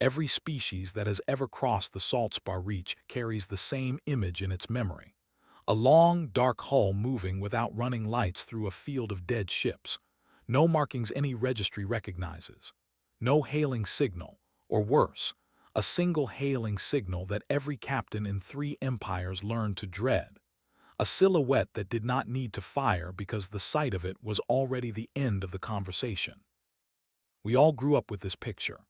Every species that has ever crossed the Saltspar Reach carries the same image in its memory. A long, dark hull moving without running lights through a field of dead ships. No markings any registry recognizes. No hailing signal, or worse, a single hailing signal that every captain in 3 empires learned to dread. A silhouette that did not need to fire because the sight of it was already the end of the conversation. We all grew up with this picture.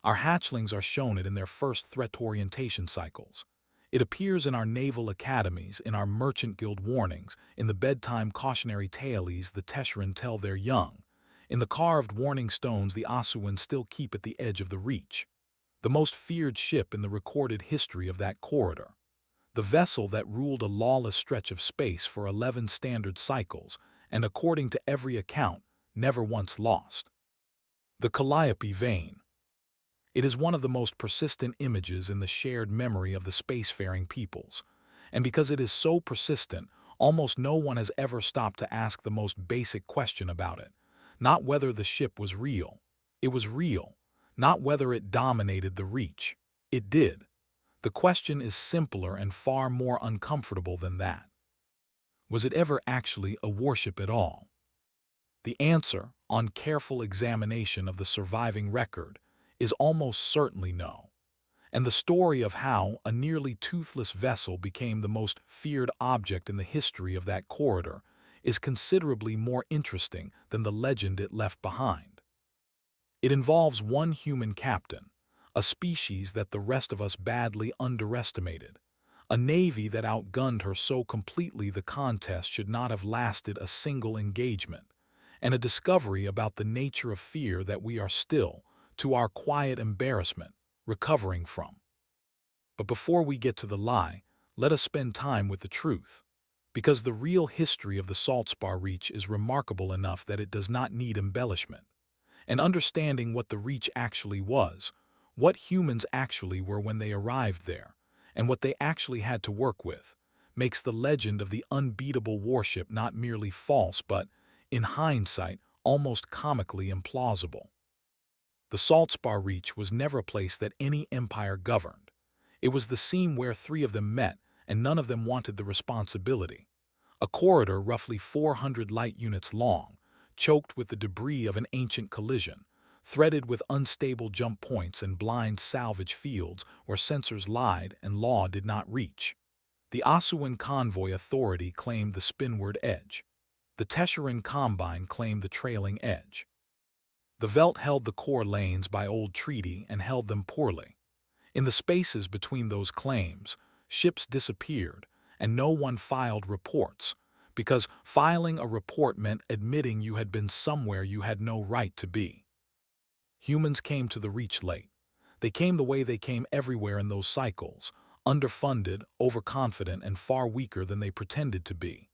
Our hatchlings are shown it in their first threat orientation cycles. It appears in our naval academies, in our merchant guild warnings, in the bedtime cautionary tales the Tesseran tell their young. In the carved warning stones the Asuan still keep at the edge of the Reach. The most feared ship in the recorded history of that corridor. The vessel that ruled a lawless stretch of space for 11 standard cycles, and according to every account, never once lost. The Calliope Vein. It is one of the most persistent images in the shared memory of the spacefaring peoples, and because it is so persistent, almost no one has ever stopped to ask the most basic question about it. Not whether the ship was real. It was real. Not whether it dominated the Reach. It did. The question is simpler and far more uncomfortable than that. Was it ever actually a warship at all? The answer, on careful examination of the surviving record, is almost certainly no. And the story of how a nearly toothless vessel became the most feared object in the history of that corridor is considerably more interesting than the legend it left behind. It involves one human captain, a species that the rest of us badly underestimated, a navy that outgunned her so completely the contest should not have lasted a single engagement, and a discovery about the nature of fear that we are still, to our quiet embarrassment, recovering from. But before we get to the lie, let us spend time with the truth. Because the real history of the Saltspar Reach is remarkable enough that it does not need embellishment. And understanding what the Reach actually was, what humans actually were when they arrived there, and what they actually had to work with, makes the legend of the unbeatable warship not merely false but, in hindsight, almost comically implausible. The Saltspar Reach was never a place that any empire governed. It was the scene where 3 of them met, and none of them wanted the responsibility. A corridor roughly 400 light units long, choked with the debris of an ancient collision, threaded with unstable jump points and blind salvage fields where sensors lied and law did not reach. The Asuan Convoy Authority claimed the spinward edge. The Tesseran Combine claimed the trailing edge. The Velt held the core lanes by old treaty and held them poorly. In the spaces between those claims, ships disappeared, and no one filed reports, because filing a report meant admitting you had been somewhere you had no right to be. Humans came to the Reach late. They came the way they came everywhere in those cycles, underfunded, overconfident, and far weaker than they pretended to be.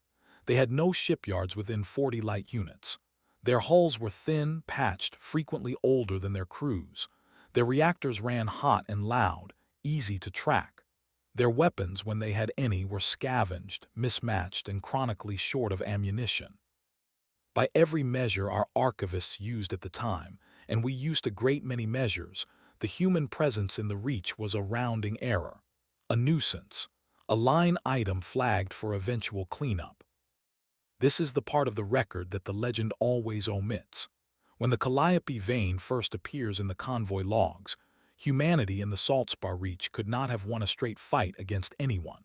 They had no shipyards within 40 light units. Their hulls were thin, patched, frequently older than their crews. Their reactors ran hot and loud, easy to track. Their weapons, when they had any, were scavenged, mismatched, and chronically short of ammunition. By every measure our archivists used at the time, and we used a great many measures, the human presence in the Reach was a rounding error, a nuisance, a line item flagged for eventual cleanup. This is the part of the record that the legend always omits. When the Calliope Vein first appears in the convoy logs, humanity in the Saltspar Reach could not have won a straight fight against anyone.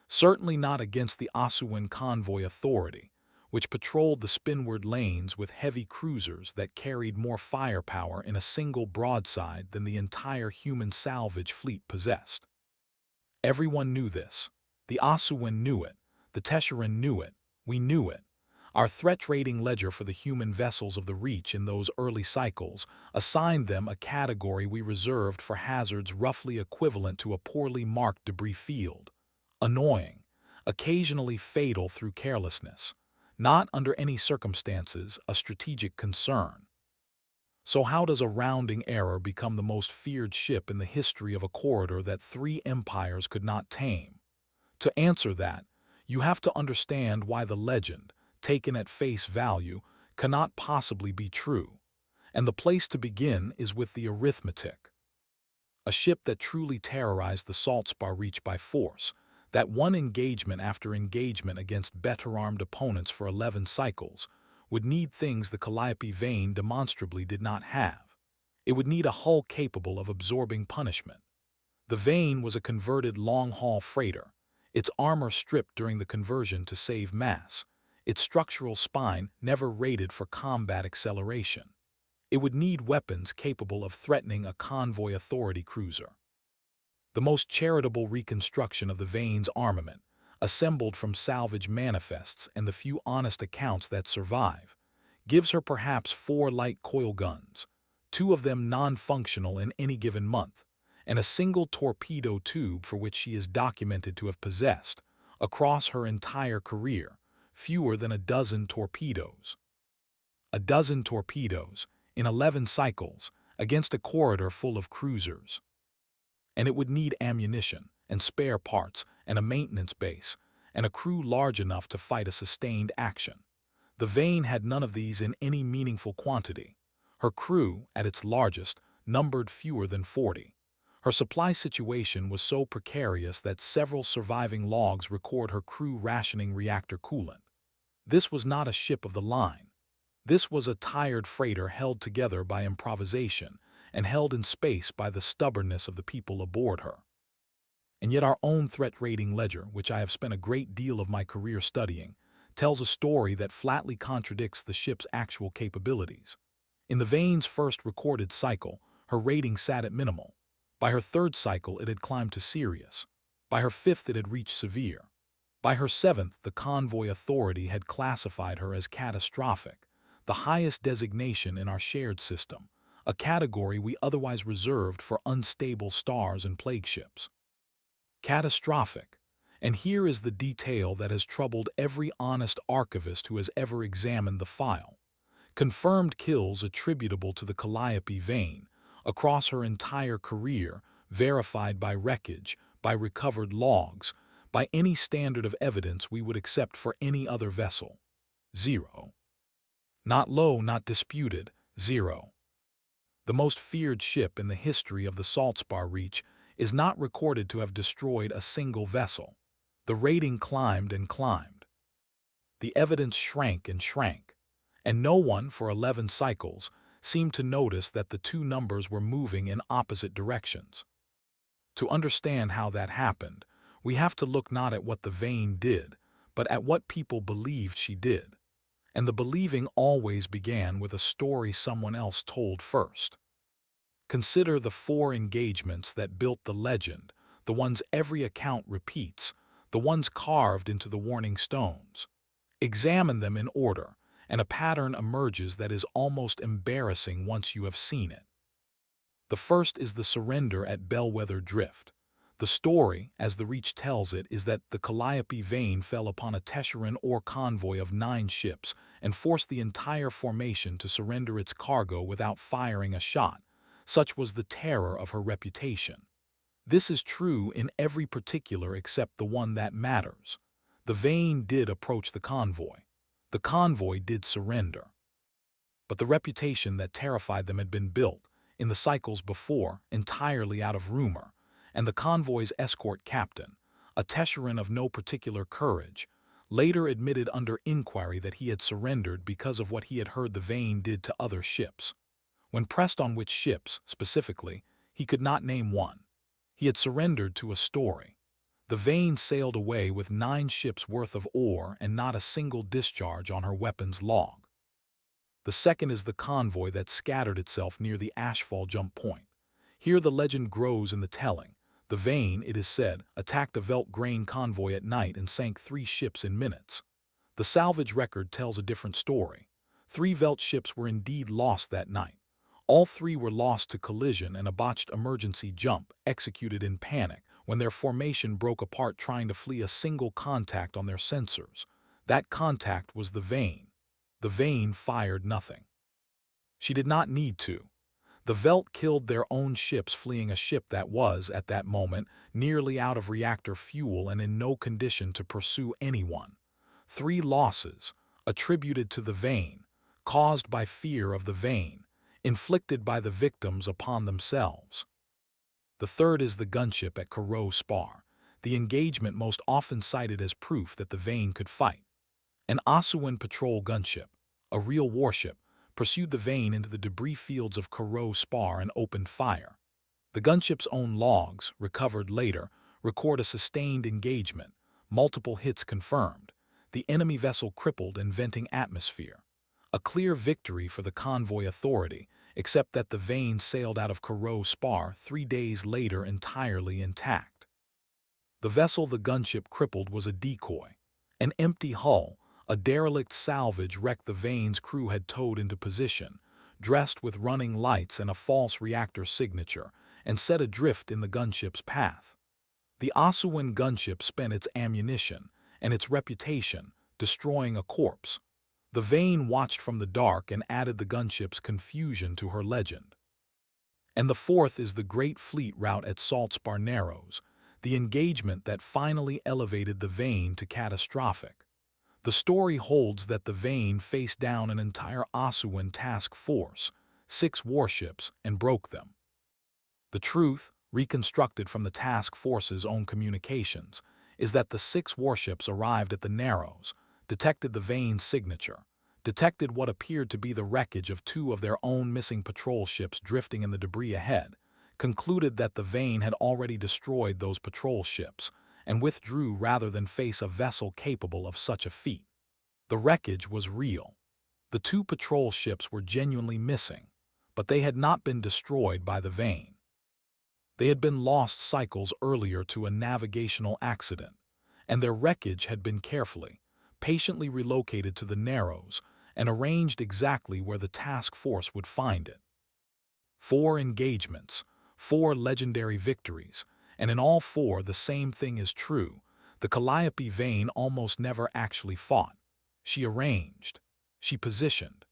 Certainly not against the Asuan Convoy Authority, which patrolled the spinward lanes with heavy cruisers that carried more firepower in a single broadside than the entire human salvage fleet possessed. Everyone knew this. The Asuan knew it. The Tesseran knew it. We knew it. Our threat rating ledger for the human vessels of the Reach in those early cycles assigned them a category we reserved for hazards roughly equivalent to a poorly marked debris field. Annoying, occasionally fatal through carelessness, not under any circumstances a strategic concern. So how does a rounding error become the most feared ship in the history of a corridor that 3 empires could not tame? To answer that, you have to understand why the legend, taken at face value, cannot possibly be true. And the place to begin is with the arithmetic. A ship that truly terrorized the salt spar reach by force, that won engagement after engagement against better-armed opponents for 11 cycles, would need things the Calliope Vane demonstrably did not have. It would need a hull capable of absorbing punishment. The Vane was a converted long-haul freighter, its armor stripped during the conversion to save mass, its structural spine never rated for combat acceleration. It would need weapons capable of threatening a convoy authority cruiser. The most charitable reconstruction of the Vane's armament, assembled from salvage manifests and the few honest accounts that survive, gives her perhaps 4 light coil guns, 2 of them non-functional in any given month, and a single torpedo tube for which she is documented to have possessed, across her entire career, fewer than a dozen torpedoes. A dozen torpedoes, in 11 cycles, against a corridor full of cruisers. And it would need ammunition, and spare parts, and a maintenance base, and a crew large enough to fight a sustained action. The Vane had none of these in any meaningful quantity. Her crew, at its largest, numbered fewer than 40. Her supply situation was so precarious that several surviving logs record her crew rationing reactor coolant. This was not a ship of the line. This was a tired freighter held together by improvisation and held in space by the stubbornness of the people aboard her. And yet our own threat rating ledger, which I have spent a great deal of my career studying, tells a story that flatly contradicts the ship's actual capabilities. In the Vane's first recorded cycle, her rating sat at minimal. By her third cycle, it had climbed to serious. By her fifth, it had reached severe. By her seventh, the convoy authority had classified her as catastrophic, the highest designation in our shared system, a category we otherwise reserved for unstable stars and plague ships. Catastrophic. And here is the detail that has troubled every honest archivist who has ever examined the file. Confirmed kills attributable to the Calliope Vane, across her entire career, verified by wreckage, by recovered logs, by any standard of evidence we would accept for any other vessel. 0. Not low, not disputed, 0. The most feared ship in the history of the Saltspar Reach is not recorded to have destroyed a single vessel. The rating climbed and climbed. The evidence shrank and shrank, and no one, for 11 cycles, seemed to notice that the two numbers were moving in opposite directions. To understand how that happened, we have to look not at what the Vane did, but at what people believed she did. And the believing always began with a story someone else told first. Consider the 4 engagements that built the legend, the ones every account repeats, the ones carved into the warning stones. Examine them in order, and a pattern emerges that is almost embarrassing once you have seen it. The first is the surrender at Bellwether Drift. The story, as the Reach tells it, is that the Calliope Vane fell upon a Tesseran ore convoy of 9 ships and forced the entire formation to surrender its cargo without firing a shot. Such was the terror of her reputation. This is true in every particular except the one that matters. The Vane did approach the convoy. The convoy did surrender. But the reputation that terrified them had been built, in the cycles before, entirely out of rumor, and the convoy's escort captain, a Tesseran of no particular courage, later admitted under inquiry that he had surrendered because of what he had heard the Vane did to other ships. When pressed on which ships, specifically, he could not name one. He had surrendered to a story. The Vane sailed away with 9 ships' worth of ore and not a single discharge on her weapons log. The second is the convoy that scattered itself near the Ashfall jump point. Here the legend grows in the telling. The Vane, it is said, attacked a Velt grain convoy at night and sank 3 ships in minutes. The salvage record tells a different story. 3 Velt ships were indeed lost that night. All 3 were lost to collision and a botched emergency jump executed in panic when their formation broke apart trying to flee a single contact on their sensors. That contact was the Vane. The Vane fired nothing. She did not need to. The Velt killed their own ships fleeing a ship that was, at that moment, nearly out of reactor fuel and in no condition to pursue anyone. 3 losses, attributed to the Vane, caused by fear of the Vane, inflicted by the victims upon themselves. The third is the gunship at Kourou Spar, the engagement most often cited as proof that the Vane could fight. An Asuan patrol gunship, a real warship, pursued the Vane into the debris fields of Kourou Spar and opened fire. The gunship's own logs, recovered later, record a sustained engagement, multiple hits confirmed, the enemy vessel crippled and venting atmosphere. A clear victory for the convoy authority, except that the Vane sailed out of Kourou Spar 3 days later entirely intact. The vessel the gunship crippled was a decoy. An empty hull, a derelict salvage wreck the Vane's crew had towed into position, dressed with running lights and a false reactor signature, and set adrift in the gunship's path. The Asuan gunship spent its ammunition and its reputation destroying a corpse. The Vane watched from the dark and added the gunship's confusion to her legend. And the fourth is the Great Fleet rout at Salt Spar Narrows, the engagement that finally elevated the Vane to catastrophic. The story holds that the Vane faced down an entire Asuan task force, 6 warships, and broke them. The truth, reconstructed from the task force's own communications, is that the 6 warships arrived at the Narrows, detected the Vane's signature, detected what appeared to be the wreckage of 2 of their own missing patrol ships drifting in the debris ahead, concluded that the Vane had already destroyed those patrol ships, and withdrew rather than face a vessel capable of such a feat. The wreckage was real. The 2 patrol ships were genuinely missing, but they had not been destroyed by the Vane. They had been lost cycles earlier to a navigational accident, and their wreckage had been carefully, patiently relocated to the Narrows and arranged exactly where the task force would find it. 4 engagements, 4 legendary victories, and in all 4 the same thing is true. The Calliope Vane almost never actually fought. She arranged. She positioned.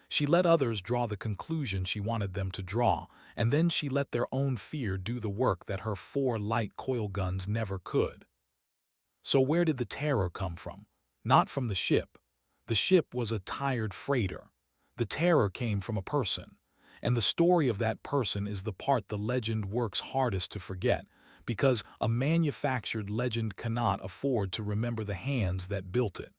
She let others draw the conclusion she wanted them to draw, and then she let their own fear do the work that her 4 light coil guns never could. So where did the terror come from? Not from the ship. The ship was a tired freighter. The terror came from a person, and the story of that person is the part the legend works hardest to forget, because a manufactured legend cannot afford to remember the hands that built it.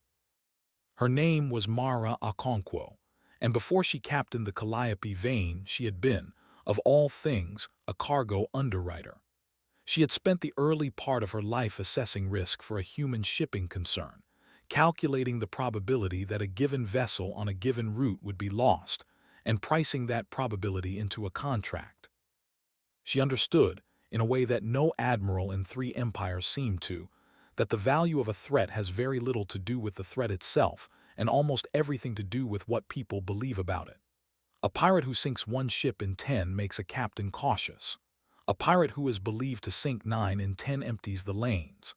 Her name was Mara Okonkwo, and before she captained the Calliope Vane, she had been, of all things, a cargo underwriter. She had spent the early part of her life assessing risk for a human shipping concern, calculating the probability that a given vessel on a given route would be lost, and pricing that probability into a contract. She understood, in a way that no admiral in 3 empires seemed to, that the value of a threat has very little to do with the threat itself and almost everything to do with what people believe about it. A pirate who sinks 1 ship in 10 makes a captain cautious. A pirate who is believed to sink 9 in 10 empties the lanes.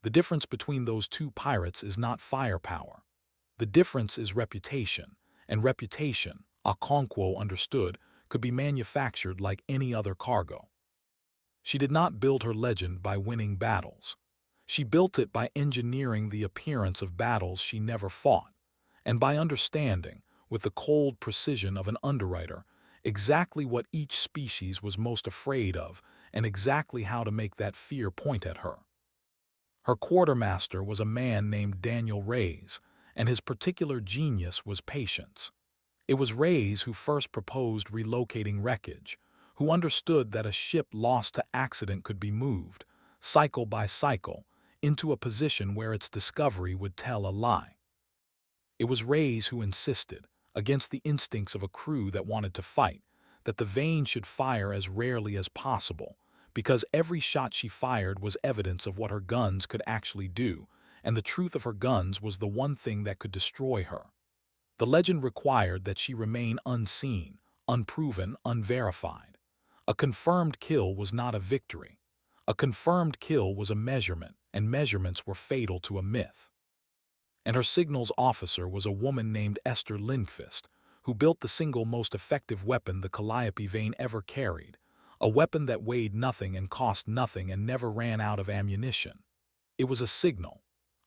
The difference between those 2 pirates is not firepower. The difference is reputation, and reputation, Okonkwo understood, could be manufactured like any other cargo. She did not build her legend by winning battles. She built it by engineering the appearance of battles she never fought, and by understanding, with the cold precision of an underwriter, exactly what each species was most afraid of and exactly how to make that fear point at her. Her quartermaster was a man named Daniel Reyes, and his particular genius was patience. It was Reyes who first proposed relocating wreckage, who understood that a ship lost to accident could be moved, cycle by cycle, into a position where its discovery would tell a lie. It was Reyes who insisted, against the instincts of a crew that wanted to fight, that the Vane should fire as rarely as possible, because every shot she fired was evidence of what her guns could actually do, and the truth of her guns was the one thing that could destroy her. The legend required that she remain unseen, unproven, unverified. A confirmed kill was not a victory. A confirmed kill was a measurement, and measurements were fatal to a myth. And her signals officer was a woman named Esther Lindqvist, who built the single most effective weapon the Calliope Vane ever carried, a weapon that weighed nothing and cost nothing and never ran out of ammunition. It was a signal,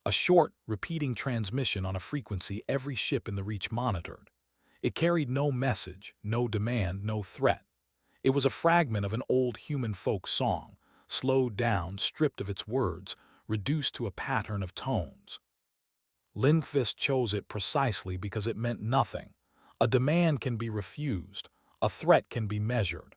a short, repeating transmission on a frequency every ship in the Reach monitored. It carried no message, no demand, no threat. It was a fragment of an old human folk song, slowed down, stripped of its words, reduced to a pattern of tones. Lindqvist chose it precisely because it meant nothing. A demand can be refused, a threat can be measured.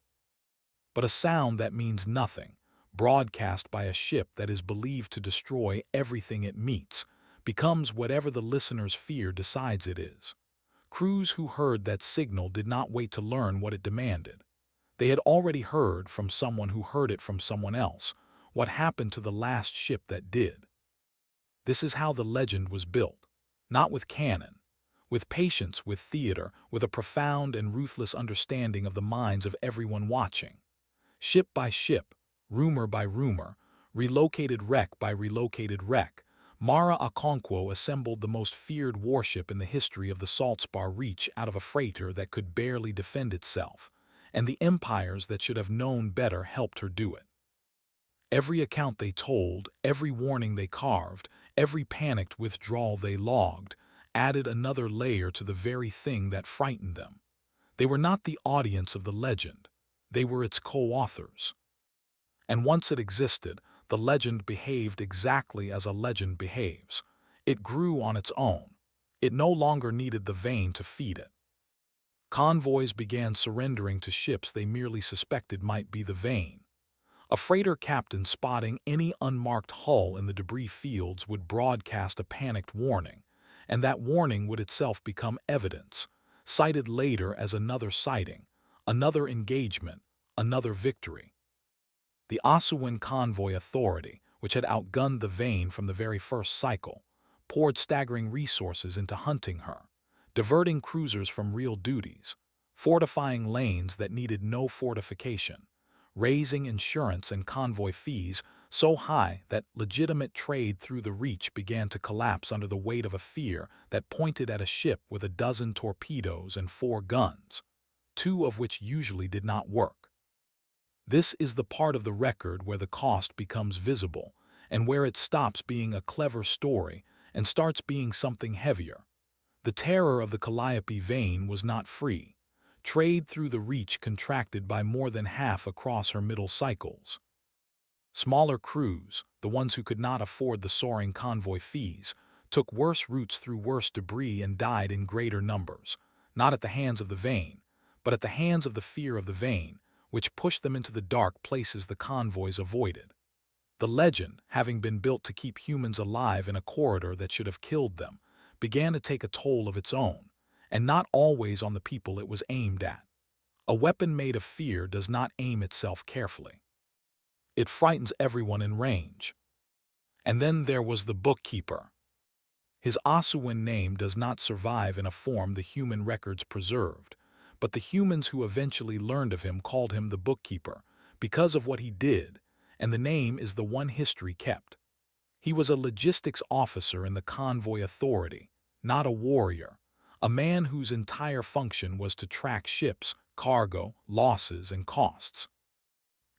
But a sound that means nothing, broadcast by a ship that is believed to destroy everything it meets, becomes whatever the listener's fear decides it is. Crews who heard that signal did not wait to learn what it demanded. They had already heard from someone who heard it from someone else what happened to the last ship that did. This is how the legend was built, not with cannon, with patience, with theater, with a profound and ruthless understanding of the minds of everyone watching. Ship by ship, rumor by rumor, relocated wreck by relocated wreck, Mara Okonkwo assembled the most feared warship in the history of the Saltspar Reach out of a freighter that could barely defend itself, and the empires that should have known better helped her do it. Every account they told, every warning they carved, every panicked withdrawal they logged, added another layer to the very thing that frightened them. They were not the audience of the legend. They were its co-authors. And once it existed, the legend behaved exactly as a legend behaves. It grew on its own. It no longer needed the vein to feed it. Convoys began surrendering to ships they merely suspected might be the vein. A freighter captain spotting any unmarked hull in the debris fields would broadcast a panicked warning, and that warning would itself become evidence, cited later as another sighting, another engagement, another victory. The Aswin Convoy Authority, which had outgunned the vein from the very first cycle, poured staggering resources into hunting her, diverting cruisers from real duties, fortifying lanes that needed no fortification, raising insurance and convoy fees so high that legitimate trade through the Reach began to collapse under the weight of a fear that pointed at a ship with a dozen torpedoes and 4 guns, 2 of which usually did not work. This is the part of the record where the cost becomes visible and where it stops being a clever story and starts being something heavier. The terror of the Calliope vein was not free. Trade through the Reach contracted by more than half across her middle cycles. Smaller crews, the ones who could not afford the soaring convoy fees, took worse routes through worse debris and died in greater numbers, not at the hands of the vein, but at the hands of the fear of the vein, which pushed them into the dark places the convoys avoided. The legend, having been built to keep humans alive in a corridor that should have killed them, began to take a toll of its own, and not always on the people it was aimed at. A weapon made of fear does not aim itself carefully. It frightens everyone in range. And then there was the bookkeeper. His Aswin name does not survive in a form the human records preserved, but the humans who eventually learned of him called him the bookkeeper because of what he did, and the name is the one history kept. He was a logistics officer in the convoy authority, not a warrior, a man whose entire function was to track ships, cargo, losses, and costs.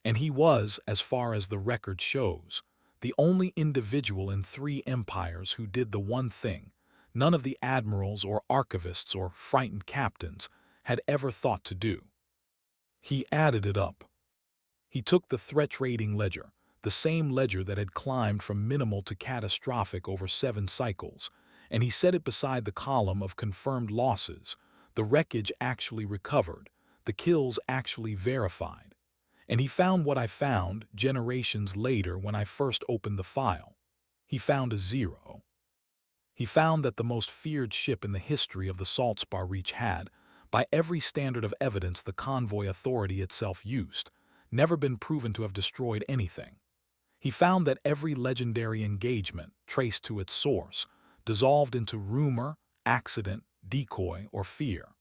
And he was, as far as the record shows, the only individual in 3 empires who did the one thing none of the admirals or archivists or frightened captains had ever thought to do. He added it up. He took the threat rating ledger, the same ledger that had climbed from minimal to catastrophic over 7 cycles, and he set it beside the column of confirmed losses, the wreckage actually recovered, the kills actually verified. And he found what I found generations later when I first opened the file. He found a 0. He found that the most feared ship in the history of the Saltspar Reach had, by every standard of evidence the convoy authority itself used, never been proven to have destroyed anything. He found that every legendary engagement, traced to its source, dissolved into rumor, accident, decoy, or fear.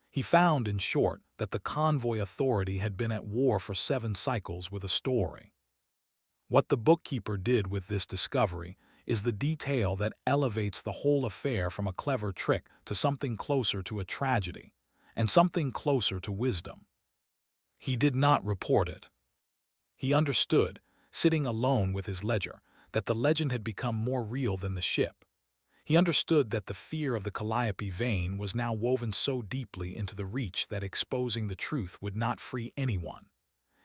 He found, in short, that the convoy authority had been at war for 7 cycles with a story. What the bookkeeper did with this discovery is the detail that elevates the whole affair from a clever trick to something closer to a tragedy, and something closer to wisdom. He did not report it. He understood, sitting alone with his ledger, that the legend had become more real than the ship. He understood that the fear of the Calliope vein was now woven so deeply into the Reach that exposing the truth would not free anyone.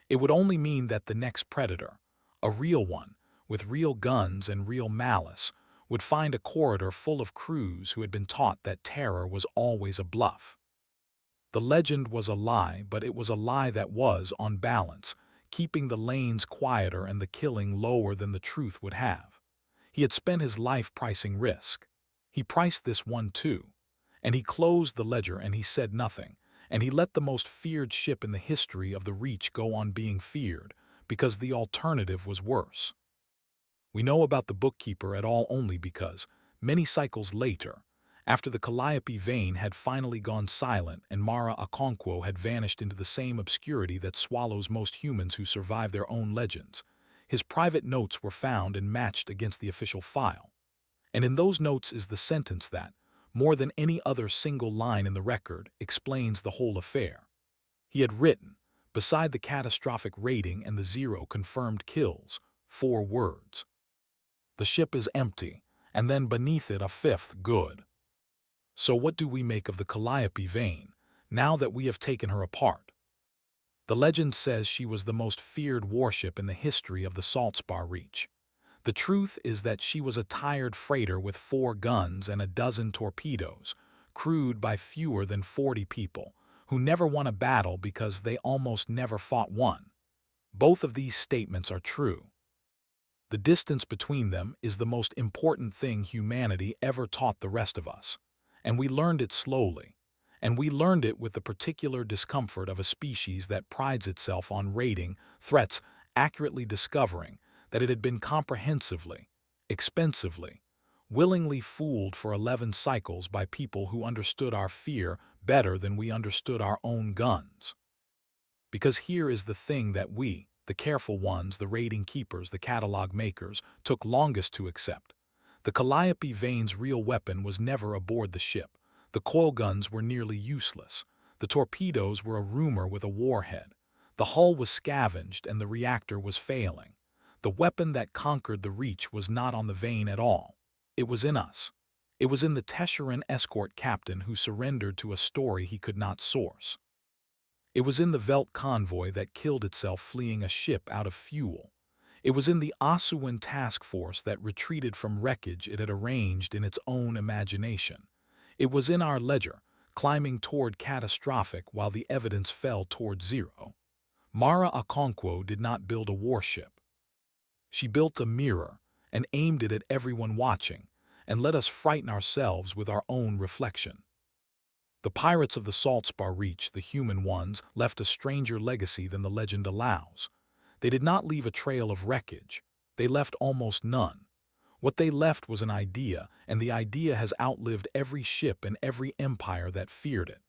It would only mean that the next predator, a real one, with real guns and real malice, would find a corridor full of crews who had been taught that terror was always a bluff. The legend was a lie, but it was a lie that was, on balance, keeping the lanes quieter and the killing lower than the truth would have. He had spent his life pricing risk. He priced this one too. And he closed the ledger and he said nothing, and he let the most feared ship in the history of the Reach go on being feared, because the alternative was worse. We know about the bookkeeper at all only because, many cycles later, after the Calliope vein had finally gone silent and Mara Okonkwo had vanished into the same obscurity that swallows most humans who survive their own legends, his private notes were found and matched against the official file. And in those notes is the sentence that, more than any other single line in the record, explains the whole affair. He had written, beside the catastrophic rating and the 0 confirmed kills, 4 words. The ship is empty, and then beneath it a 5th good. So what do we make of the Calliope vein, now that we have taken her apart? The legend says she was the most feared warship in the history of the Saltspar Reach. The truth is that she was a tired freighter with 4 guns and a dozen torpedoes, crewed by fewer than 40 people, who never won a battle because they almost never fought one. Both of these statements are true. The distance between them is the most important thing humanity ever taught the rest of us, and we learned it slowly, and we learned it with the particular discomfort of a species that prides itself on rating threats, accurately discovering that it had been comprehensively, expensively, willingly fooled for 11 cycles by people who understood our fear better than we understood our own guns. Because here is the thing that we, the careful ones, the rating keepers, the catalog makers, took longest to accept. The Calliope vein's real weapon was never aboard the ship. The coil guns were nearly useless. The torpedoes were a rumor with a warhead. The hull was scavenged and the reactor was failing. The weapon that conquered the Reach was not on the vein at all. It was in us. It was in the Teshuran escort captain who surrendered to a story he could not source. It was in the Velt convoy that killed itself fleeing a ship out of fuel. It was in the Asuan task force that retreated from wreckage it had arranged in its own imagination. It was in our ledger, climbing toward catastrophic while the evidence fell toward 0. Mara Okonkwo did not build a warship. She built a mirror and aimed it at everyone watching, and let us frighten ourselves with our own reflection. The pirates of the Saltspar Reach, the human ones, left a stranger legacy than the legend allows. They did not leave a trail of wreckage. They left almost none. What they left was an idea, and the idea has outlived every ship and every empire that feared it.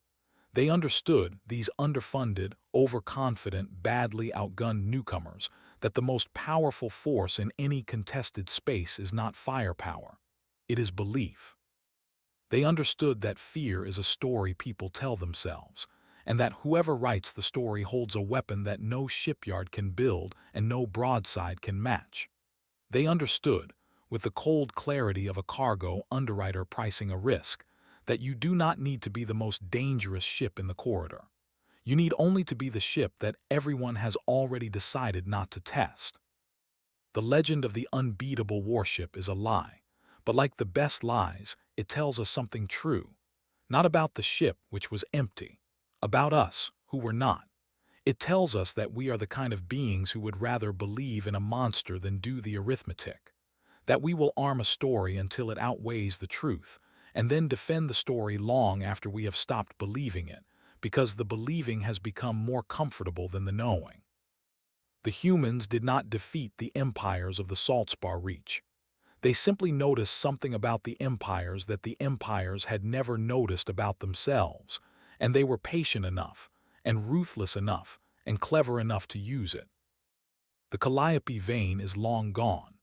They understood, these underfunded, overconfident, badly outgunned newcomers, that the most powerful force in any contested space is not firepower. It is belief. They understood that fear is a story people tell themselves, and that whoever writes the story holds a weapon that no shipyard can build and no broadside can match. They understood, with the cold clarity of a cargo underwriter pricing a risk, that you do not need to be the most dangerous ship in the corridor. You need only to be the ship that everyone has already decided not to test. The legend of the unbeatable warship is a lie, but like the best lies, it tells us something true. Not about the ship, which was empty. About us, who were not. It tells us that we are the kind of beings who would rather believe in a monster than do the arithmetic. That we will arm a story until it outweighs the truth, and then defend the story long after we have stopped believing it, because the believing has become more comfortable than the knowing. The humans did not defeat the empires of the Saltspar Reach. They simply noticed something about the empires that the empires had never noticed about themselves, and they were patient enough, and ruthless enough, and clever enough to use it. The Calliope vein is long gone.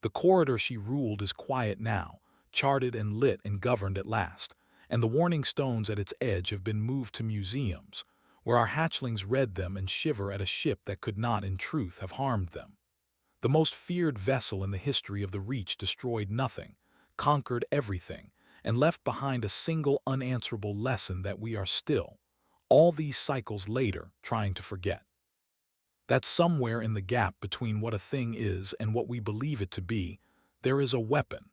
The corridor she ruled is quiet now, charted and lit and governed at last, and the warning stones at its edge have been moved to museums, where our hatchlings read them and shiver at a ship that could not, in truth, have harmed them. The most feared vessel in the history of the Reach destroyed nothing, conquered everything, and left behind a single unanswerable lesson that we are still, all these cycles later, trying to forget. That somewhere in the gap between what a thing is and what we believe it to be, there is a weapon.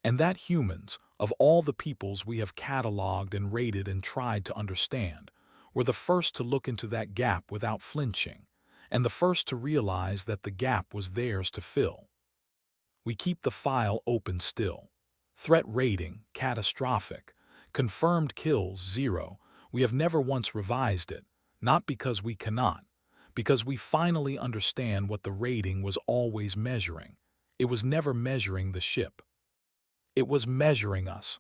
And that humans, of all the peoples we have catalogued and rated and tried to understand, were the first to look into that gap without flinching, and the first to realize that the gap was theirs to fill. We keep the file open still. Threat rating, catastrophic. Confirmed kills, 0. We have never once revised it, not because we cannot, because we finally understand what the rating was always measuring. It was never measuring the ship. It was measuring us,